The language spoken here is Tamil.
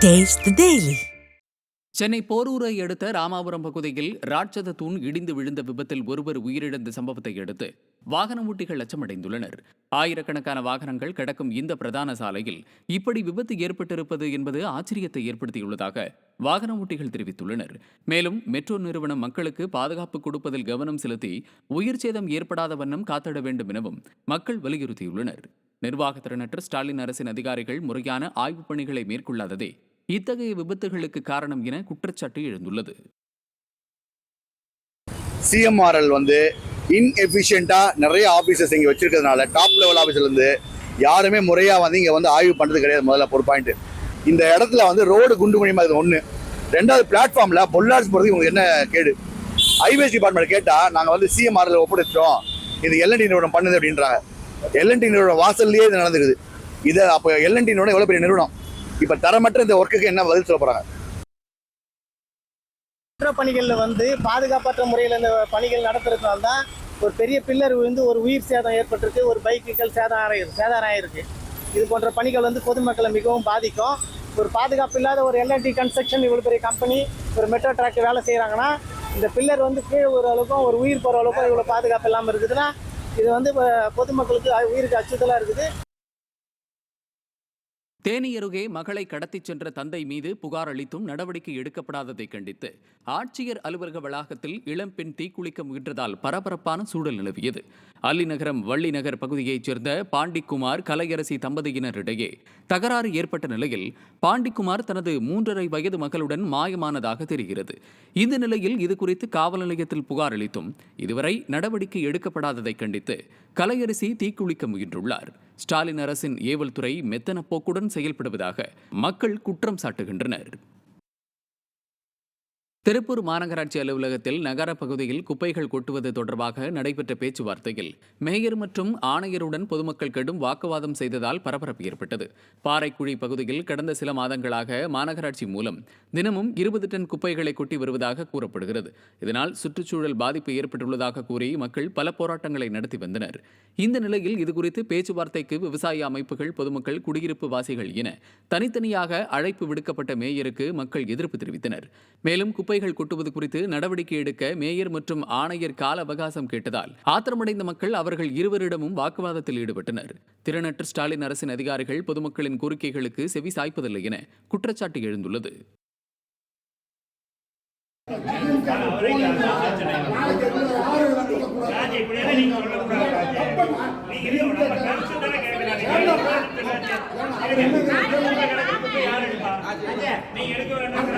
Taste the Daily. சென்னை போரூரை அடுத்த ராமாபுரம் பகுதியில் ராட்சத தூண் இடிந்து விழுந்த விபத்தில் ஒருவர் உயிரிழந்த சம்பவத்தை அடுத்து வாகன ஓட்டிகள் அச்சமடைந்துள்ளனர். ஆயிரக்கணக்கான வாகனங்கள் கடக்கும் இந்த பிரதான சாலையில் இப்படி விபத்து ஏற்பட்டிருப்பது என்பது ஆச்சரியத்தை ஏற்படுத்தியுள்ளதாக வாகன ஓட்டிகள் தெரிவித்துள்ளனர். மேலும் மெட்ரோ நிறுவனம் மக்களுக்கு பாதுகாப்பு கொடுப்பதில் கவனம் செலுத்தி உயிர் சேதம் ஏற்படாத வண்ணம் காத்திட வேண்டும் எனவும் மக்கள் வலியுறுத்தியுள்ளனர். நிர்வாகத்திறனற்ற ஸ்டாலின் அரசின் அதிகாரிகள் முறையான ஆய்வுப் பணிகளை மேற்கொள்ளாததே இத்தகைய விபத்துகளுக்கு காரணம் என குற்றச்சாட்டு எழுந்துள்ளது. சிஎம்ஆர்எல் இன்எஃபிஷியண்டா நிறைய ஆபீசர்ஸ் இங்க வச்சிருக்கிறதுனால டாப் லெவல் ஆபீஸ்ல இருந்து யாருமே முறையா இங்க ஆய்வு பண்றது கிடையாது. முதல்ல ஒரு பாயிண்ட், இந்த இடத்துல ரோடு குண்டு குழிமா இது ஒண்ணு. ரெண்டாவது, பிளாட்ஃபார்ம்ல பொல்லாட்ஸ் போறதுக்கு உங்களுக்கு என்ன கேடு? ஹைவேஸ் டிபார்ட்மெண்ட் கேட்டா நாங்க சிஎம்ஆர்எல் ஒப்படைச்சிட்டோம், இது எல்என்டி நிறுவனம் பண்ணுது அப்படின்றாங்க. எல்என்டி நிறுவனம் வாசல்லையே இது நடந்துக்குது. இதை அப்போ எல்என்டி நிறுவனம் எவ்வளவு பெரிய நிறுவனம், இப்ப தரமற்ற இந்த ஒர்க்குக்கு என்ன பதில் சொல்ல போறாங்க? பணிகளில் பாதுகாப்பற்ற முறையில் இந்த பணிகள் நடத்துறதுனால தான் ஒரு பெரிய பில்லர் விழுந்து ஒரு உயிர் சேதம் ஏற்பட்டிருக்கு, ஒரு பைக்குகள் சேதாரம் ஆயிருக்கு. இது போன்ற பணிகள் பொதுமக்களை மிகவும் பாதிக்கும். ஒரு பாதுகாப்பு இல்லாத ஒரு எல்என்டி கன்ஸ்ட்ரக்ஷன் இவ்வளோ பெரிய கம்பெனி ஒரு மெட்ரோ ட்ராக் வேலை செய்கிறாங்கன்னா இந்த பில்லர் கீழே ஒரு அளவுக்கும் ஒரு உயிர் போகிற அளவுக்கும் இவ்வளோ பாதுகாப்பு இல்லாமல் இருக்குதுன்னா இது பொதுமக்களுக்கு உயிருக்கு அச்சுறுத்தலாக இருக்குது. தேனி அருகே மகளை கடத்திச் சென்ற தந்தை மீது புகார் அளித்தும் நடவடிக்கை எடுக்கப்படாததை கண்டித்து ஆட்சியர் அலுவலக வளாகத்தில் இளம்பெண் தீக்குளிக்க முயன்றதால் பரபரப்பான சூழல் நிலவியது. அல்லிநகரம் வள்ளிநகர் பகுதியைச் சேர்ந்த பாண்டிக்குமார் கலையரசி தம்பதியினரிடையே தகராறு ஏற்பட்ட நிலையில் பாண்டிக்குமார் தனது 3.5 வயது மகளுடன் மாயமானதாக தெரிகிறது. இந்த நிலையில் இதுகுறித்து காவல் நிலையத்தில் புகார் அளித்தும் இதுவரை நடவடிக்கை எடுக்கப்படாததை கண்டித்து கலையரசி தீக்குளிக்க முயன்றுள்ளார். ஸ்டாலின் அரசின் ஏவல் துறை மெத்தன போக்குடன் செயல்படுவதாக மக்கள் குற்றம் சாட்டுகின்றனர். திருப்பூர் மாநகராட்சி அலுவலகத்தில் நகர பகுதியில் குப்பைகள் கொட்டுவது தொடர்பாக நடைபெற்ற பேச்சுவார்த்தையில் மேயர் மற்றும் ஆணையருடன் பொதுமக்கள் கடும் வாக்குவாதம் செய்ததால் பரபரப்பு ஏற்பட்டது. பாறைக்குழி பகுதியில் கடந்த சில மாதங்களாக மாநகராட்சி மூலம் தினமும் 20 டன் குப்பைகளை கொட்டி வருவதாக கூறப்படுகிறது. இதனால் சுற்றுச்சூழல் பாதிப்பு ஏற்பட்டுள்ளதாக கூறி மக்கள் பல போராட்டங்களை நடத்தி வந்தனர். இந்த நிலையில் இதுகுறித்து பேச்சுவார்த்தைக்கு விவசாய அமைப்புகள், பொதுமக்கள், குடியிருப்பு வாசிகள் என தனித்தனியாக அழைப்பு விடுக்கப்பட்ட மேயருக்கு மக்கள் எதிர்ப்பு தெரிவித்தனர். மேலும் குப்பைகள் கொட்டுவது குறித்து நடவடிக்கை எடுக்க மேயர் மற்றும் ஆணையர் கால அவகாசம் கேட்டதால் ஆத்திரமடைந்த மக்கள் அவர்கள் இருவரிடமும் வாக்குவாதத்தில் ஈடுபட்டனர். திறனற்ற ஸ்டாலின் அரசின் அதிகாரிகள் பொதுமக்களின் கோரிக்கைகளுக்கு செவி சாய்ப்பதில்லை என குற்றச்சாட்டு எழுந்துள்ளது. நீங்க எடுக்க வேண்டாம்.